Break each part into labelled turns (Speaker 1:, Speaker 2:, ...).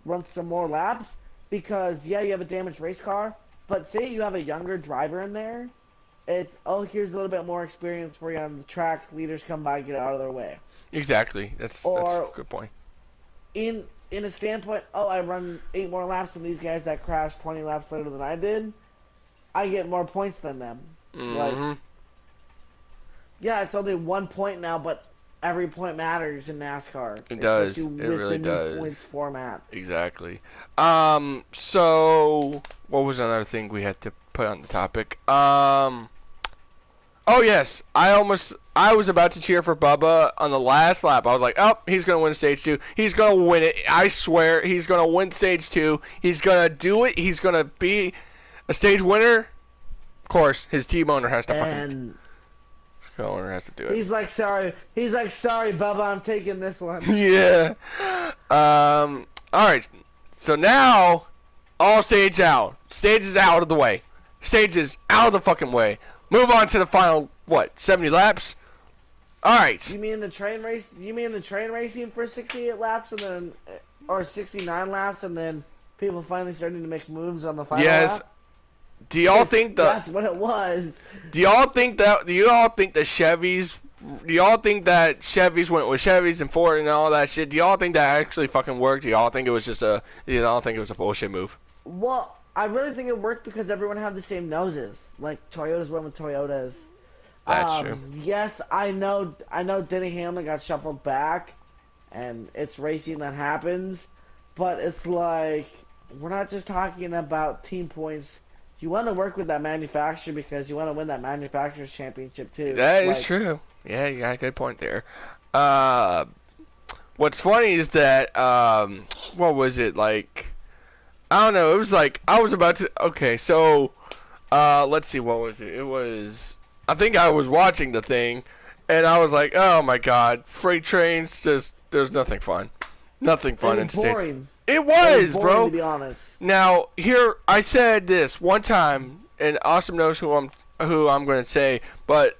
Speaker 1: run some more laps because yeah, you have a damaged race car, but say you have a younger driver in there, it's oh here's a little bit more experience for you on the track. Leaders come by, get out of their way.
Speaker 2: Exactly. That's
Speaker 1: Or
Speaker 2: a good point.
Speaker 1: in a standpoint, oh I run 8 more laps than these guys that crashed 20 laps later than I did. I get more points than them. Like
Speaker 2: Mm-hmm.
Speaker 1: yeah, it's only 1 point now, but every point matters in NASCAR,
Speaker 2: It
Speaker 1: especially
Speaker 2: does. It
Speaker 1: with
Speaker 2: really
Speaker 1: the new points
Speaker 2: does.
Speaker 1: format.
Speaker 2: Exactly. So what was another thing we had to put on the topic? Oh yes, I was about to cheer for Bubba on the last lap. I was like, oh, he's gonna win stage two. He's gonna win it. I swear, he's gonna win stage two. He's gonna do it. He's gonna be a stage winner. Of course, his team owner has to fucking.
Speaker 1: And
Speaker 2: Owner has to do it.
Speaker 1: he's like, sorry. He's like, sorry, Bubba, I'm taking this one.
Speaker 2: Yeah. All right. So now, all stage out. Stage is out of the way. Stage is out of the fucking way. Move on to the final, what, 70 laps? All right.
Speaker 1: You mean the train race? You mean the train racing for 68 laps and then, or 69 laps, and then people finally starting to make moves on the final
Speaker 2: Yes.
Speaker 1: lap?
Speaker 2: Do y'all think the?
Speaker 1: That's what it was.
Speaker 2: Do y'all think that? Do you all think the Chevys? Do y'all think that Chevys went with Chevys and Ford and all that shit? Do y'all think that actually fucking worked? Do y'all think it was just a? Do y'all think it was a bullshit move?
Speaker 1: Well, I really think it worked because everyone had the same noses. Like Toyotas went with Toyotas.
Speaker 2: That's true.
Speaker 1: Yes, I know. Denny Hamlin got shuffled back, and it's racing that happens. But it's like we're not just talking about team points. You want to work with that manufacturer because you want to win that manufacturer's championship too.
Speaker 2: That is
Speaker 1: Like,
Speaker 2: true. Yeah, you got a good point there. Uh, what's funny is that what was it like? I don't know. It was like I was about to. Okay, so let's see. What was it? It was. I think I was watching the thing, and I was like, oh my god, freight trains. Just there's nothing fun. Nothing
Speaker 1: it
Speaker 2: fun
Speaker 1: was
Speaker 2: in state.
Speaker 1: boring.
Speaker 2: It
Speaker 1: It was
Speaker 2: was,
Speaker 1: boring
Speaker 2: bro.
Speaker 1: to be honest.
Speaker 2: Now here I said this one time, and Awesome knows who I'm going to say, but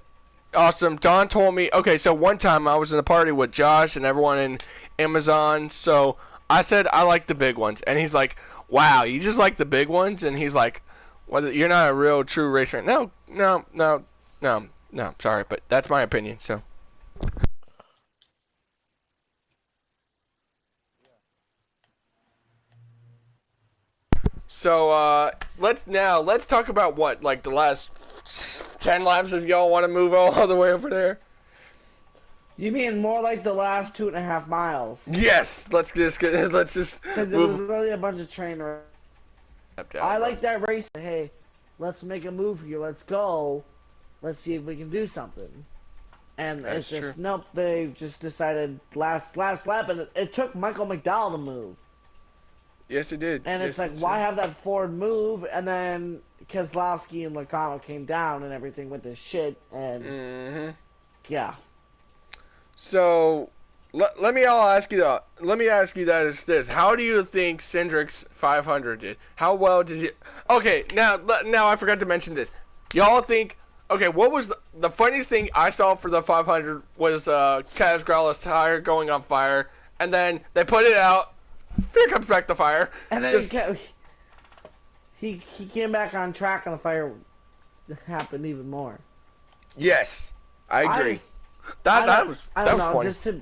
Speaker 2: Awesome Don told me. Okay, so one time I was in a party with Josh and everyone in Amazon. So I said I like the big ones, and he's like, "Wow, you just like the big ones?" And he's like, "Well, you're not a real true racer." No, no, no, no, no. Sorry, but that's my opinion. So. So let's talk about what like the last 10 laps if y'all want to move all the way over there.
Speaker 1: You mean more like the last 2.5 miles?
Speaker 2: Yes, let's just
Speaker 1: Because it was
Speaker 2: move.
Speaker 1: really a bunch of train wreck. I like that race. Hey, let's make a move here. Let's go. Let's see if we can do something. And
Speaker 2: That's
Speaker 1: it's
Speaker 2: true.
Speaker 1: just nope. They just decided last lap, and it took Michael McDowell to move.
Speaker 2: Yes, it did.
Speaker 1: And it's
Speaker 2: Yes,
Speaker 1: like, why have that Ford move? And then Keselowski and Logano came down, and everything went to shit. And
Speaker 2: Mm-hmm.
Speaker 1: yeah,
Speaker 2: So let me ask you that. Let me ask you that is this: how do you think Cindric's 500 did? How well did you? Okay, now I forgot to mention this. Y'all think? Okay, what was the funniest thing I saw for the 500 was Kaz Grala's tire going on fire, and then they put it out. Here comes back the fire.
Speaker 1: and then
Speaker 2: Just,
Speaker 1: he came back on track, and the fire happened even more.
Speaker 2: yes, I agree.
Speaker 1: just-
Speaker 2: That
Speaker 1: don't-
Speaker 2: was
Speaker 1: I
Speaker 2: that
Speaker 1: don't
Speaker 2: was
Speaker 1: know.
Speaker 2: funny.
Speaker 1: Just to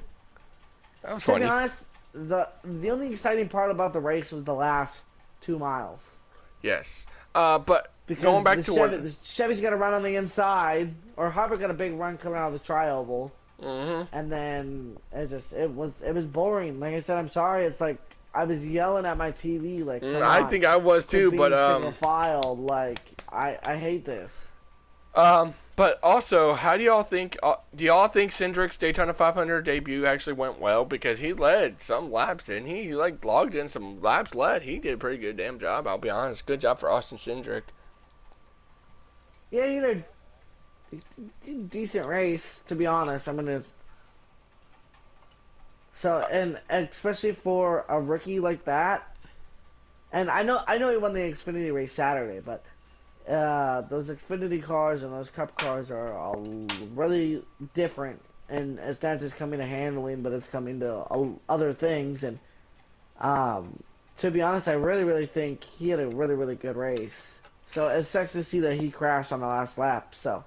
Speaker 2: That was
Speaker 1: To be
Speaker 2: funny.
Speaker 1: honest, the only exciting part about the race was the last 2 miles.
Speaker 2: Yes. But
Speaker 1: Because
Speaker 2: going back to
Speaker 1: the Chevy's got to run on the inside, or Harper got a big run coming out of the tri-oval,
Speaker 2: Mhm.
Speaker 1: and then it was boring. Like I said, I'm sorry. It's like I was yelling at my TV, like, come
Speaker 2: I
Speaker 1: on,
Speaker 2: think I was
Speaker 1: quit
Speaker 2: too,
Speaker 1: being
Speaker 2: but
Speaker 1: single file. Like I hate this.
Speaker 2: but also, how do y'all think? Do y'all think Cindric's Daytona 500 debut actually went well? Because he led some laps, didn't he? He like logged in some laps led. He did a pretty good damn job. I'll be honest. Good job for Austin Cindric.
Speaker 1: Yeah, decent race, to be honest. I'm gonna. So and especially for a rookie like that, and I know he won the Xfinity race Saturday, but those Xfinity cars and those Cup cars are all really different, and it's not just coming to handling, but it's coming to other things, and um, to be honest, I really, really think he had a really, really good race. So it sucks to see that he crashed on the last lap. So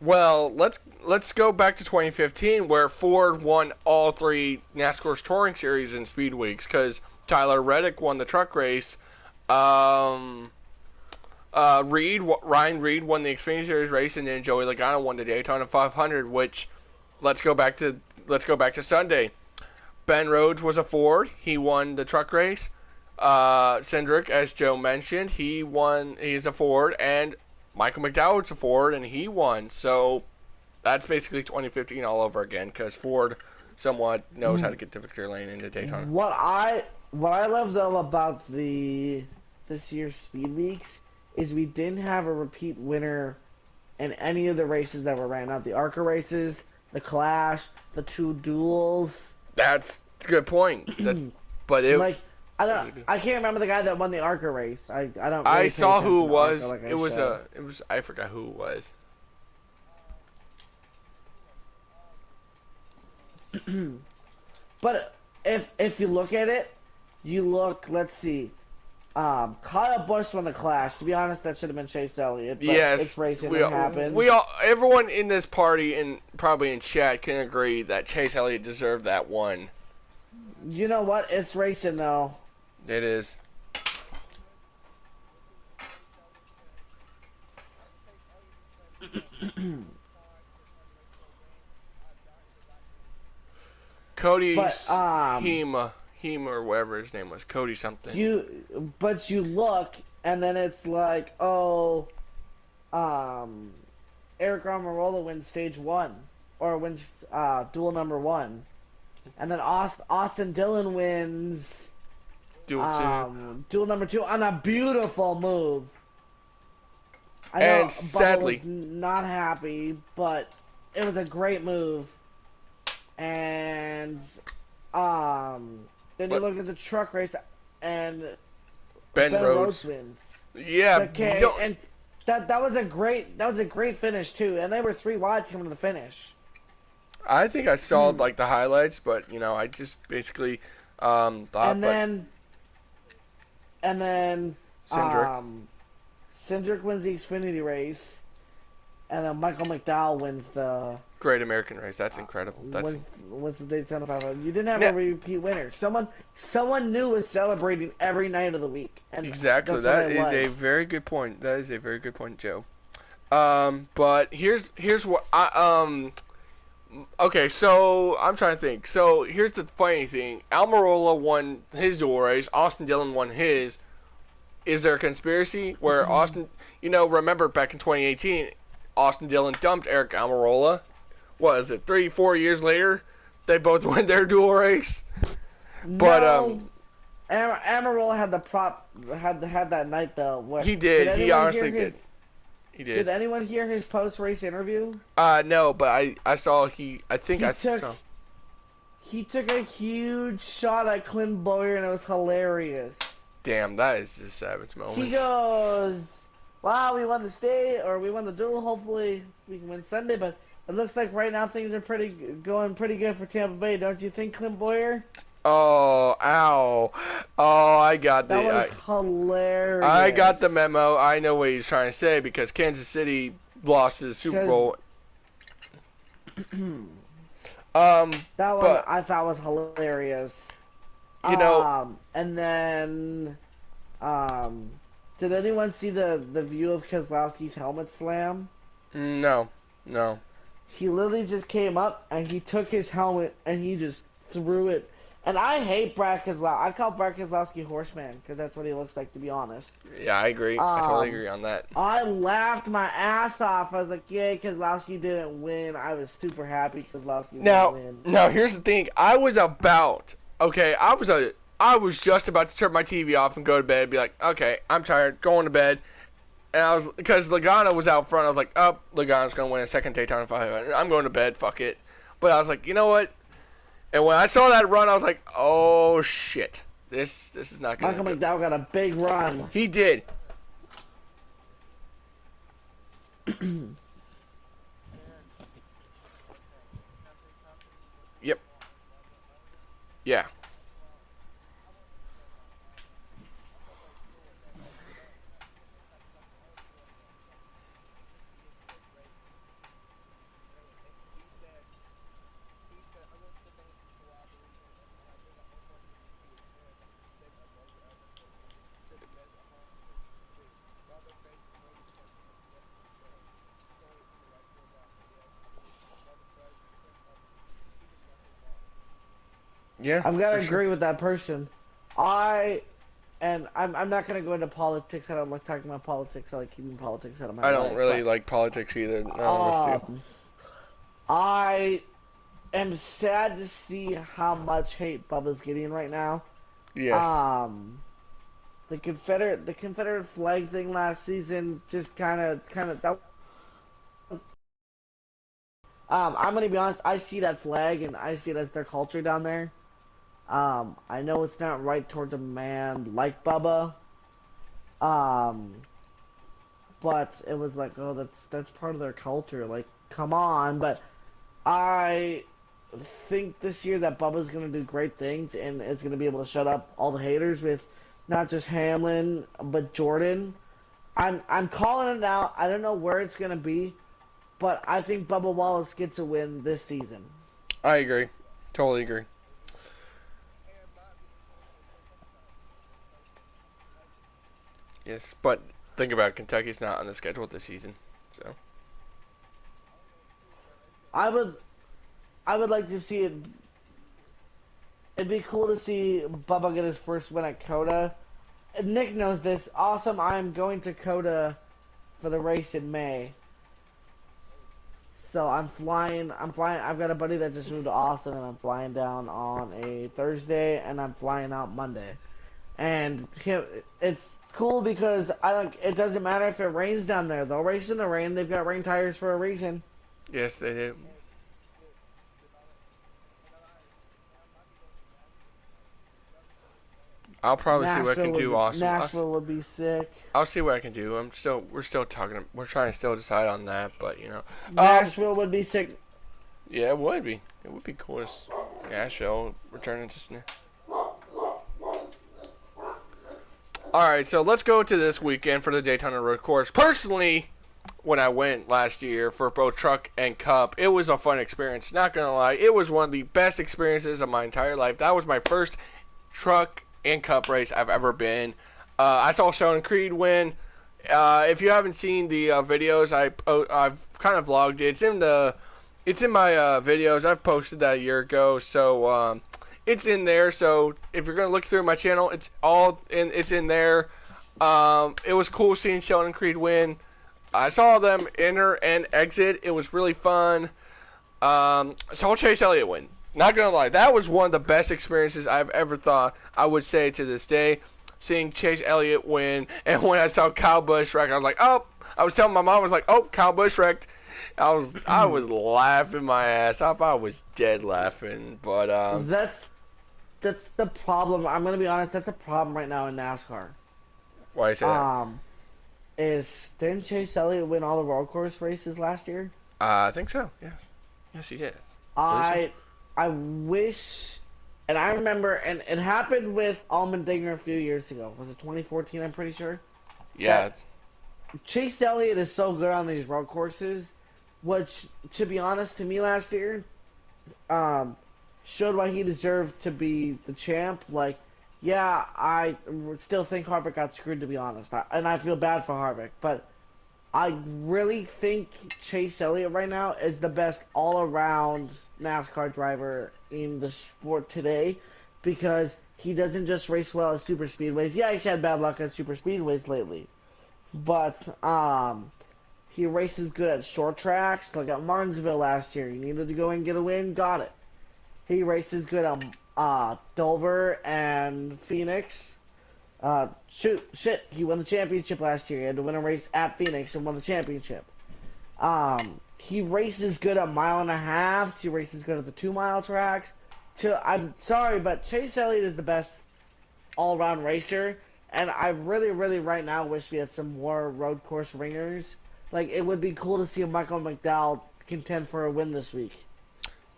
Speaker 2: Well, let's go back to 2015 where Ford won all three NASCAR's Touring Series in Speed Weeks because Tyler Reddick won the truck race. Um, Ryan Reed won the Xfinity Series race, and then Joey Logano won the Daytona 500. Which let's go back to Sunday. Ben Rhodes was a Ford. He won the truck race. Cindric, as Joe mentioned, he's a Ford, and Michael McDowell's a Ford, and he won. So that's basically 2015 all over again because Ford somewhat knows how to get to victory lane in the Daytona.
Speaker 1: what I love though about this year's Speed Weeks is we didn't have a repeat winner in any of the races that were ran out. The ARCA races, the Clash, the two duels.
Speaker 2: That's a good point. But it
Speaker 1: Like I can't remember the guy that won the ARCA race. I don't. Really
Speaker 2: I
Speaker 1: pay
Speaker 2: saw who
Speaker 1: attention
Speaker 2: it
Speaker 1: to ARCA
Speaker 2: was.
Speaker 1: like I
Speaker 2: It was
Speaker 1: should.
Speaker 2: I forgot who it was.
Speaker 1: But if you look at it, let's see. Kyle Busch won the Clash. To be honest, that should have been Chase Elliott. But
Speaker 2: Yes,
Speaker 1: it's racing. It happens.
Speaker 2: everyone in this party and probably in chat can agree that Chase Elliott deserved that one.
Speaker 1: You know what? It's racing though.
Speaker 2: It is. Cody
Speaker 1: But
Speaker 2: Heem or whatever his name was, Cody something.
Speaker 1: But you look, and then it's like, oh, Eric Almirola wins stage one, or wins duel number one, and then Austin Dillon wins duel number two on a beautiful move. I know
Speaker 2: And
Speaker 1: Bubba
Speaker 2: sadly,
Speaker 1: was not happy, but it was a great move. And then you look at the truck race, and
Speaker 2: Ben Rhodes
Speaker 1: wins.
Speaker 2: Yeah,
Speaker 1: Okay, and that was a great finish too. And they were 3 wide coming to the finish.
Speaker 2: I think I saw like the highlights, but I just basically thought.
Speaker 1: And then
Speaker 2: Cindric.
Speaker 1: Cindric wins the Xfinity race, and then Michael McDowell wins the
Speaker 2: Great American Race. That's incredible.
Speaker 1: Wins the Daytona 500. You didn't have a repeat winner. Someone new was celebrating every night of the week. And
Speaker 2: exactly. That is a very good point. That is a very good point, Joe. But here's what I Okay, so I'm trying to think. So here's the funny thing: Almirola won his dual race. Austin Dillon won his. Is there a conspiracy where Austin? Remember back in 2018, Austin Dillon dumped Eric Almirola. What is it? 3-4 years later, they both win their dual race. But
Speaker 1: no, Almirola had had that night though.
Speaker 2: He did. He honestly did. He did.
Speaker 1: Did anyone hear his post-race interview?
Speaker 2: No, but I saw I saw.
Speaker 1: He took a huge shot at Clint Bowyer, and it was hilarious.
Speaker 2: Damn, that is just savage moment.
Speaker 1: He goes, "Wow, we won the state, or we won the duel. Hopefully, we can win Sunday, but it looks like right now things are going pretty good for Tampa Bay. Don't you think, Clint Bowyer?"
Speaker 2: Oh, ow. Oh, I got
Speaker 1: that was hilarious.
Speaker 2: I got the memo. I know what he's trying to say because Kansas City lost his Super Bowl.
Speaker 1: That one I thought was hilarious. And then, did anyone see the view of Keselowski's helmet slam?
Speaker 2: No.
Speaker 1: He literally just came up and he took his helmet and he just threw it. And I hate Brad Keselowski. I call Brad Keselowski Horseman because that's what he looks like, to be honest.
Speaker 2: Yeah, I agree. I totally agree on that.
Speaker 1: I laughed my ass off. I was like, yay, Keselowski didn't win. I was super happy Keselowski didn't win.
Speaker 2: Now, here's the thing. I was just about to turn my TV off and go to bed and be like, okay, I'm tired, going to bed. And because Logano was out front, I was like, oh, Logano's going to win a second Daytona 500. I'm going to bed, fuck it. But I was like, you know what? And when I saw that run, I was like, oh, shit. This is not going to
Speaker 1: Michael McDowell got a big run.
Speaker 2: He did. Yep. Yeah. Yeah,
Speaker 1: I'm gonna
Speaker 2: for sure.
Speaker 1: agree with that person. I I'm not gonna go into politics. I don't like talking about politics. I like keeping politics out of my
Speaker 2: I don't
Speaker 1: life.
Speaker 2: really
Speaker 1: But
Speaker 2: like politics either. None of us do.
Speaker 1: um, I am sad to see how much hate Bubba's getting right now.
Speaker 2: Yes.
Speaker 1: Um, the Confederate flag thing last season just kind of that. I'm gonna be honest. I see that flag and I see it as their culture down there. I know it's not right towards a man like Bubba. Um, but it was like, oh, that's part of their culture. Like, come on. But I think this year that Bubba's gonna do great things and is gonna be able to shut up all the haters with not just Hamlin but Jordan. I'm calling it now. I don't know where it's gonna be, but I think Bubba Wallace gets a win this season.
Speaker 2: I agree. Totally agree. Yes, but think about it, Kentucky's not on the schedule this season. So
Speaker 1: I would I would like to see it. It'd be cool to see Bubba get his first win at Coda. Nick knows this. Awesome. I'm going to Coda for the race in May. So I'm flying. I'm flying. I've got a buddy that just moved to Austin, and I'm flying down on a Thursday, and I'm flying out Monday. And it's cool because I don't. It doesn't matter if it rains down there. They'll race in the rain. They've got rain tires for a reason.
Speaker 2: yes, they do. I'll probably see what I can do. Awesome.
Speaker 1: Nashville would be sick.
Speaker 2: I'll see what I can do. We're still talking. We're trying to still decide on that, but
Speaker 1: Nashville would be sick.
Speaker 2: yeah, it would be. It would be cool. Nashville returning to snare. All right, so let's go to this weekend for the Daytona Road Course. Personally, when I went last year for both truck and cup, it was a fun experience. Not gonna lie, it was one of the best experiences of my entire life. That was my first truck and cup race I've ever been. I saw Sheldon Creed win. If you haven't seen the videos, I've kind of vlogged it. It's in my videos. I posted that a year ago, so it's in there. So if you're gonna look through my channel, it's in there. It was cool seeing Sheldon Creed win. I saw them enter and exit. It was really fun. Saw Chase Elliott win. Not gonna lie, that was one of the best experiences I've ever thought. I would say to this day, seeing Chase Elliott win, and when I saw Kyle Busch wreck, I was like, oh! I was telling my mom, I was like, oh, Kyle Busch wrecked. I was laughing my ass off. I was dead laughing, but
Speaker 1: That's the problem. I'm gonna be honest. That's a problem right now in NASCAR.
Speaker 2: why I say that?
Speaker 1: Didn't Chase Elliott win all the road course races last year?
Speaker 2: I think so. Yes, yes, he did.
Speaker 1: I I wish, and I remember, and it happened with Allmendinger a few years ago. Was it 2014? I'm pretty sure.
Speaker 2: Yeah.
Speaker 1: Chase Elliott is so good on these road courses, which, to be honest, to me last year, showed why he deserved to be the champ. Like, yeah, I still think Harvick got screwed, to be honest, and I feel bad for Harvick, but I really think Chase Elliott right now is the best all-around NASCAR driver in the sport today, because he doesn't just race well at super speedways. Yeah, he's had bad luck at super speedways lately, but he races good at short tracks. Like at Martinsville last year, he needed to go and get a win, got it. He races good on Dover and Phoenix. He won the championship last year. He had to win a race at Phoenix and won the championship. He races good at mile and a half. He races good at the 2 mile tracks. I'm sorry, but Chase Elliott is the best all-around racer, and I really, really right now wish we had some more road course ringers. Like, it would be cool to see Michael McDowell contend for a win this week.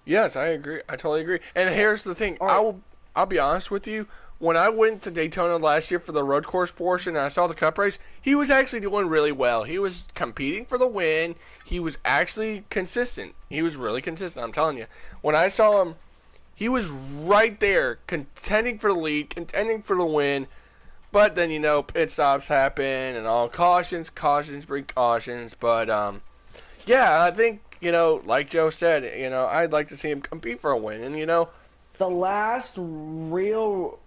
Speaker 2: Yes, I agree. I totally agree. And here's the thing.
Speaker 1: Right.
Speaker 2: I'll be honest with you. When I went to Daytona last year for the road course portion and I saw the cup race, he was actually doing really well. He was competing for the win. He was actually consistent. He was really consistent, I'm telling you. When I saw him, he was right there, contending for the lead, contending for the win. But then, pit stops happen and all cautions bring cautions. But, yeah, I think, like Joe said, I'd like to see him compete for a win. And,
Speaker 1: the last real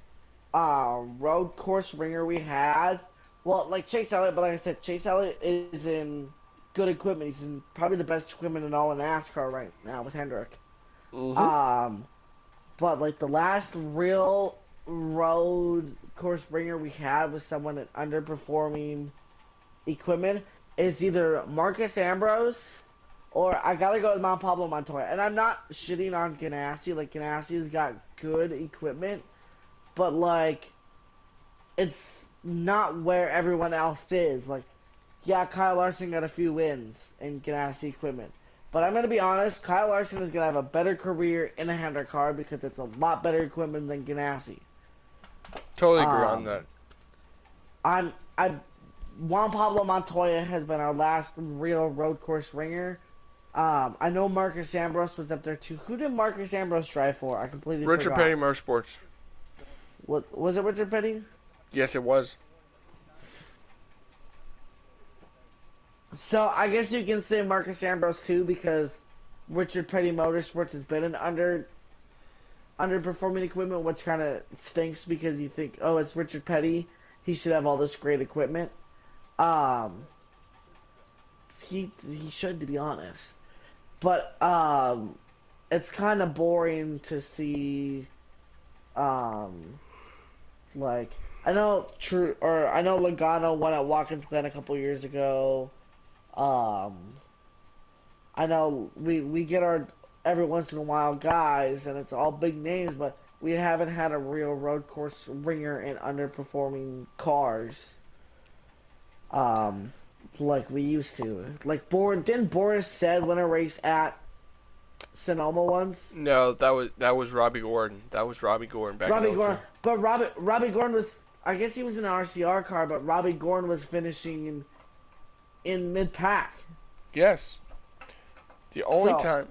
Speaker 1: road course ringer we had, well, like Chase Elliott, but like I said, Chase Elliott is in good equipment. He's in probably the best equipment in all of NASCAR right now with Hendrick.
Speaker 2: Mm-hmm.
Speaker 1: Um, but like the last real road course ringer we had was someone in underperforming equipment is either Marcus Ambrose or I gotta go with Mount Pablo Montoya. And I'm not shitting on Ganassi. Like Ganassi's got good equipment, but like it's not where everyone else is. Like, yeah, Kyle Larson got a few wins in Ganassi equipment. But I'm gonna be honest, Kyle Larson is gonna have a better career in a Hendrick car because it's a lot better equipment than Ganassi.
Speaker 2: Totally agree on
Speaker 1: Um,
Speaker 2: that.
Speaker 1: I Juan Pablo Montoya has been our last real road course ringer. I know Marcus Ambrose was up there too. Who did Marcus Ambrose drive for? I completely
Speaker 2: Richard
Speaker 1: forgot.
Speaker 2: Petty Motorsports.
Speaker 1: What was it? Richard Petty?
Speaker 2: Yes, it was.
Speaker 1: So I guess you can say Marcus Ambrose too because Richard Petty Motorsports has been an underperforming equipment, which kind of stinks because you think, oh, it's Richard Petty, he should have all this great equipment. Um, he should, to be honest. But it's kind of boring to see. Um, like I know Logano won at Watkins Glen a couple years ago. Um, I know we get our every once in a while guys, and it's all big names, but we haven't had a real road course ringer in underperforming cars. Um, like we used to. Like didn't Boris said win a race at Sonoma once?
Speaker 2: No, that was Robbie Gordon. That was Robbie Gordon back
Speaker 1: Robbie
Speaker 2: in '02.
Speaker 1: Gordon, but Robbie Gordon was. I guess he was in an RCR car, but Robbie Gordon was finishing in mid pack.
Speaker 2: Yes. The only
Speaker 1: So
Speaker 2: time.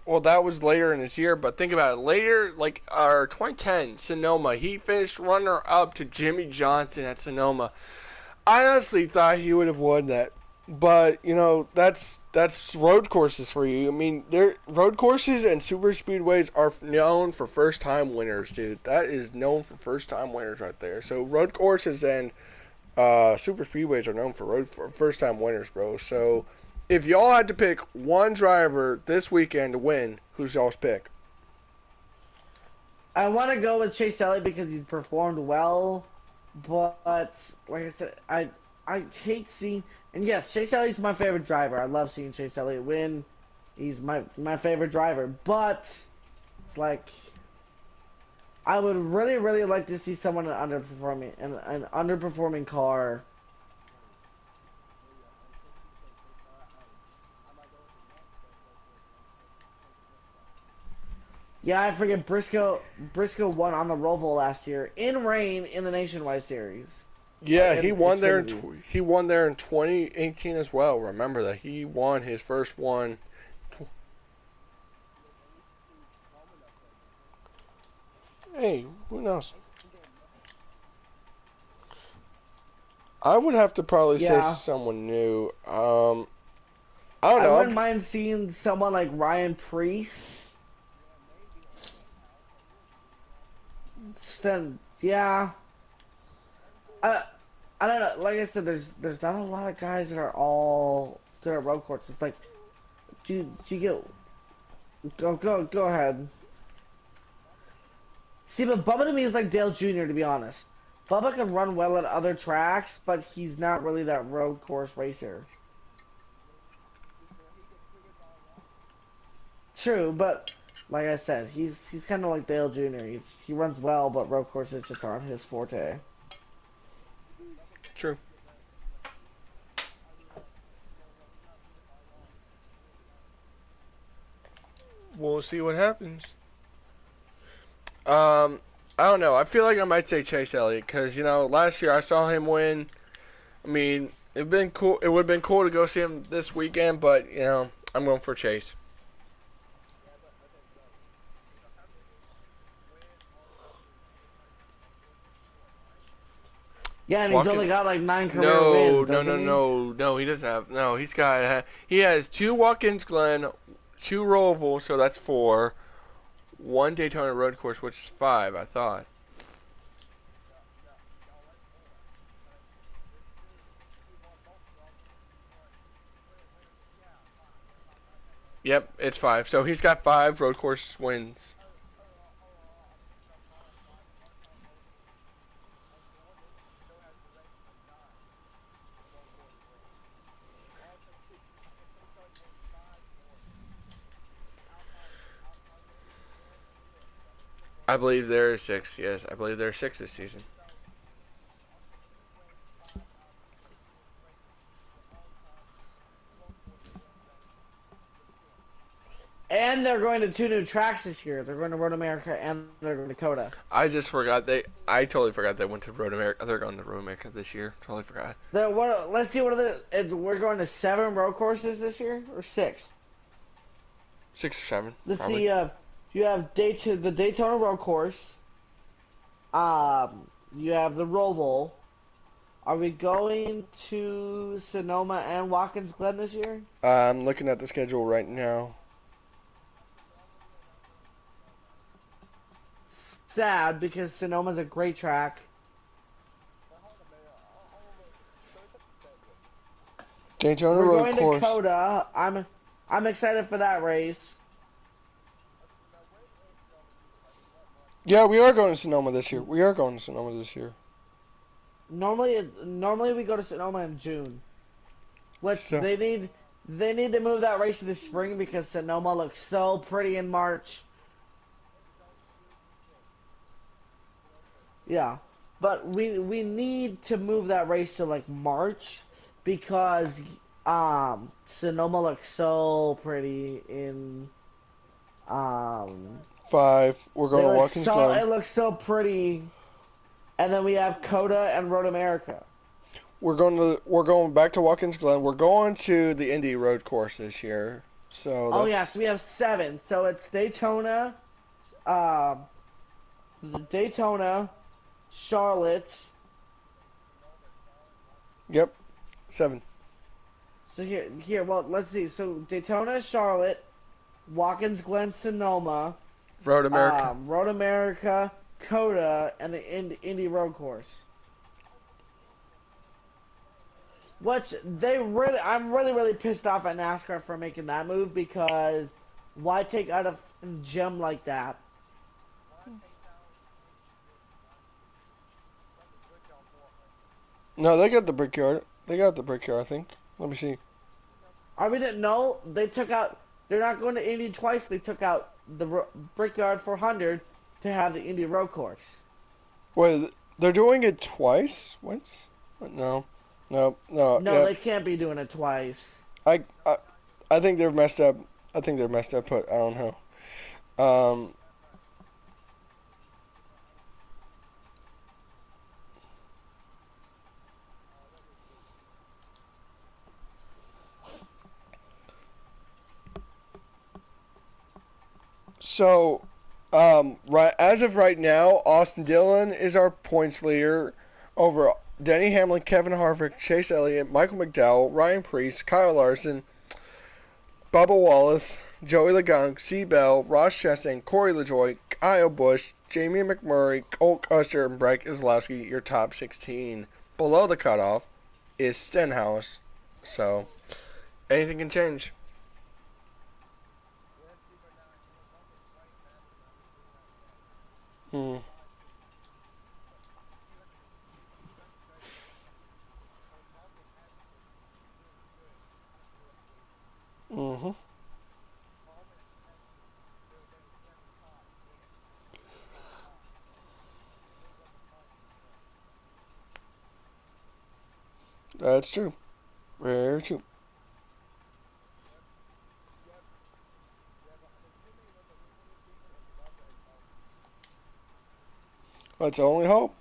Speaker 2: Well, that was later in his year, but think about it. Later, like our 2010 Sonoma, he finished runner up to Jimmy Johnson at Sonoma. I honestly thought he would have won that, but that's road courses for you. I mean, road courses and super speedways are known for first time winners, dude. That is known for first time winners right there. So road courses and super speedways are known for first time winners, bro. So if y'all had to pick one driver this weekend to win, who's y'all's pick?
Speaker 1: I want to go with Chase Elliott because he's performed well, but like I said, I hate seeing. And yes, Chase Elliott's my favorite driver. I love seeing Chase Elliott win. He's my favorite driver, but it's like I would really like to see someone in an underperforming car. Yeah, I forget Briscoe won on the Roval last year in rain in the Nationwide Series.
Speaker 2: Yeah,
Speaker 1: In
Speaker 2: he won there.
Speaker 1: Xfinity.
Speaker 2: He won there in 2018 as well. Remember that he won his first one. Hey, who knows? I would have to probably say
Speaker 1: Yeah.
Speaker 2: someone new. I don't
Speaker 1: I
Speaker 2: know.
Speaker 1: wouldn't mind seeing someone like Ryan Preece. Yeah. I I don't know. Like I said, there's not a lot of guys that are all good at road courses. It's like, do you get go ahead. See, but Bubba to me is like Dale Jr. To be honest, Bubba can run well at other tracks, but he's not really that road course racer. True, but like I said, he's kind of like Dale Jr. He runs well, but road courses just aren't his forte.
Speaker 2: True. We'll see what happens. I don't know. I feel like I might say Chase Elliott because last year I saw him win. I mean, it'd been cool. It would have been cool to go see him this weekend, but I'm going for Chase.
Speaker 1: Yeah, and he's
Speaker 2: Walking.
Speaker 1: only got like 9 career
Speaker 2: No,
Speaker 1: wins,
Speaker 2: no,
Speaker 1: doesn't
Speaker 2: no,
Speaker 1: he?
Speaker 2: no, no. He doesn't have. No, he has 2 Watkins Glen, 2 Roval, so that's 4. 1 Daytona road course, which is 5, I thought. Yep, it's 5. So he's got 5 road course wins. I believe there are 6. Yes, I believe there are 6 this season.
Speaker 1: And they're going to 2 new tracks this year. They're going to Road America and they're going to Dakota.
Speaker 2: I just forgot they. I totally forgot they went to Road America. They're going to Road America this year. Totally forgot.
Speaker 1: Let's see what are the. We're going to 7 road courses this year or 6.
Speaker 2: 6 or 7.
Speaker 1: Let's
Speaker 2: probably.
Speaker 1: see. You have the Daytona road course. You have the Roval. Are we going to Sonoma and Watkins Glen this year?
Speaker 2: I'm looking at the schedule right now.
Speaker 1: Sad because Sonoma's a great track.
Speaker 2: Daytona
Speaker 1: We're
Speaker 2: road
Speaker 1: going
Speaker 2: course.
Speaker 1: to Coda. I'm excited for that race.
Speaker 2: Yeah, we are going to Sonoma this year. We are going to Sonoma this year.
Speaker 1: Normally we go to Sonoma in June. Which
Speaker 2: So,
Speaker 1: they need to move that race to the spring because Sonoma looks so pretty in March. Yeah. But we need to move that race to like March because Sonoma looks so pretty in
Speaker 2: 5. We're
Speaker 1: they
Speaker 2: going to
Speaker 1: look
Speaker 2: Watkins
Speaker 1: so
Speaker 2: Glen.
Speaker 1: it looks so pretty. And then we have Coda and Road America.
Speaker 2: We're going back to Watkins Glen. We're going to the Indy road course this year. So
Speaker 1: Oh
Speaker 2: that's
Speaker 1: yes, we have 7. So it's Daytona, um, Daytona, Charlotte.
Speaker 2: yep, 7.
Speaker 1: So here. Well, let's see. So Daytona, Charlotte, Watkins Glen, Sonoma,
Speaker 2: Road America.
Speaker 1: Road America, Coda, and the Indy Road Course. Which I'm really pissed off at NASCAR for making that move because why take out a gem like that?
Speaker 2: No, they got the Brickyard. They got the Brickyard, I think. Let me see.
Speaker 1: I didn't know they took out. They're not going to Indy twice. They took out the Brickyard 400 to have the Indy Road Course.
Speaker 2: Wait, they're doing it twice? Once? No. No, no,
Speaker 1: No,
Speaker 2: yeah.
Speaker 1: they can't be doing it twice.
Speaker 2: I, I, I think they're messed up. I think they're messed up, but I don't know. Um, so, right as of right now, Austin Dillon is our points leader over Denny Hamlin, Kevin Harvick, Chase Elliott, Michael McDowell, Ryan Preece, Kyle Larson, Bubba Wallace, Joey Logano, C. Bell, Ross Chastain, Corey LaJoy, Kyle Busch, Jamie McMurray, Colt Custer, and Brett Keselowski, your top 16. Below the cutoff is Stenhouse. So, anything can change. Hmm. Mm-hmm. That's true. Very true. Let's only hope.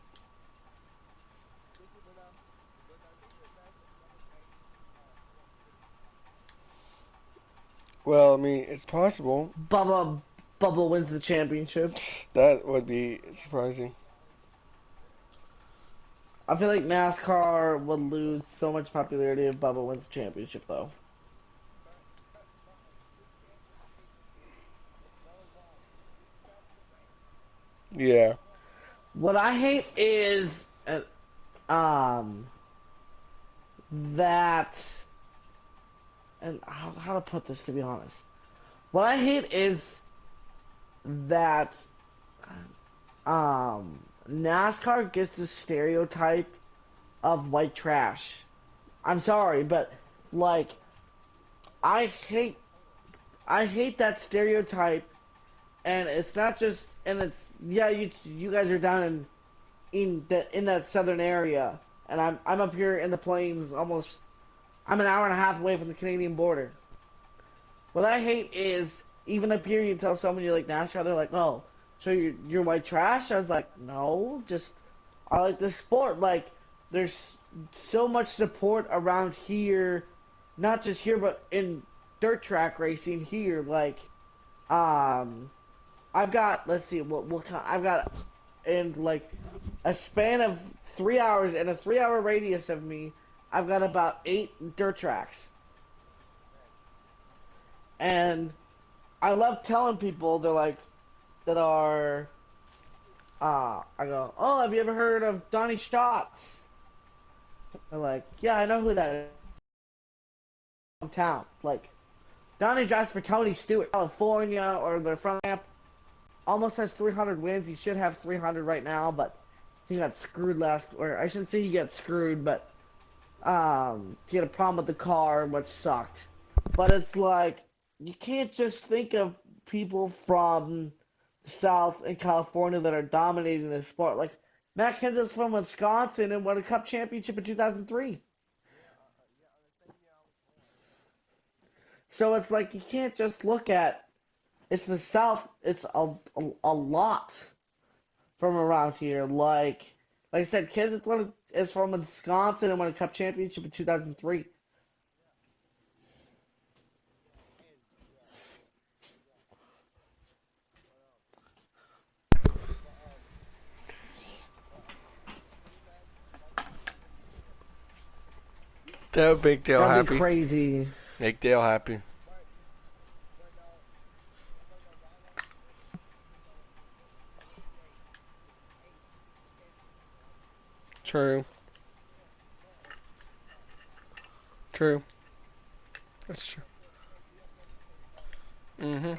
Speaker 2: Well, I mean, it's possible.
Speaker 1: Bubba wins the championship.
Speaker 2: That would be surprising.
Speaker 1: I feel like NASCAR would lose so much popularity if Bubba wins the championship, though.
Speaker 2: Yeah.
Speaker 1: What I hate is um that and how to put this to be honest. What I hate is that NASCAR gets the stereotype of white trash. I'm sorry, but like I hate I hate that stereotype, and it's not just and it's yeah you guys are down in that southern area, and I'm up here in the plains almost. I'm an hour and a half away from the Canadian border. What I hate is even up here you tell someone you like NASCAR, they're like, oh, so you're white trash? I was like, no, just I like the sport. Like there's so much support around here, not just here but in dirt track racing here. Like um, I've got let's see I've got in like a span of 3 hours and a 3 hour radius of me, I've got about 8 dirt tracks. And I love telling people they're like that are I go, oh, have you ever heard of Donnie Schatz? They're like, yeah, I know who that is from town. Like Donnie drives for Tony Stewart, California, or they're from almost has 300 wins. He should have 300 right now, but he got screwed last. Or I shouldn't say he got screwed, but he had a problem with the car, which sucked. But it's like you can't just think of people from the South and California that are dominating this sport. Like Matt Kenseth's from Wisconsin and won a Cup championship in 2003. So it's like you can't just look at it's the South. It's a lot from around here. Like I said, Kenseth is from Wisconsin and won a Cup championship in 2003.
Speaker 2: That would make Dale
Speaker 1: That'd be
Speaker 2: happy.
Speaker 1: crazy.
Speaker 2: Make Dale happy. True. True. That's true. Mm-hmm.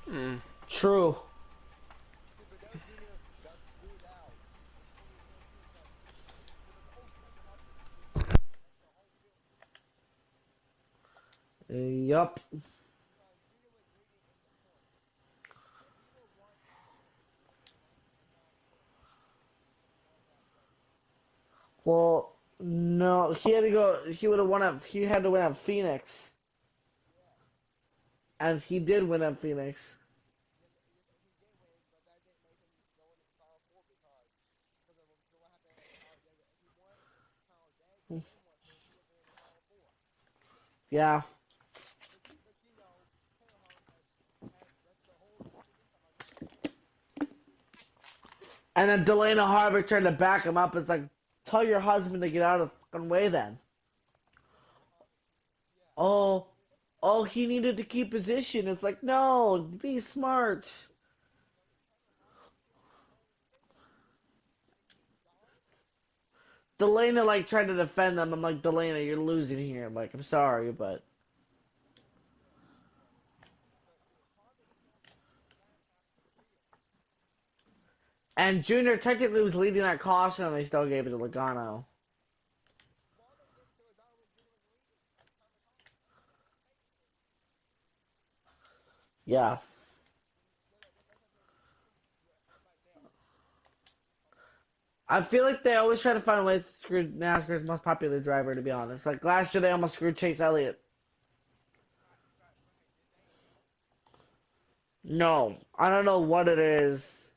Speaker 2: Mm.
Speaker 1: True. Yup. Well, no, he had to go. He would have won at. He had to win at Phoenix, and he did win at Phoenix. Yeah, and then Delana Harvick tried to back him up. It's like, tell your husband to get out of the fucking way. Then, oh, oh, he needed to keep position. It's like, no, be smart. Delana like tried to defend them. I'm like, Delana, you're losing here. Like, I'm sorry, but and Junior technically was leading that caution, and they still gave it to Logano. Yeah. I feel like they always try to find ways to screw NASCAR's most popular driver, to be honest. Like last year, they almost screwed Chase Elliott. No, I don't know what it is.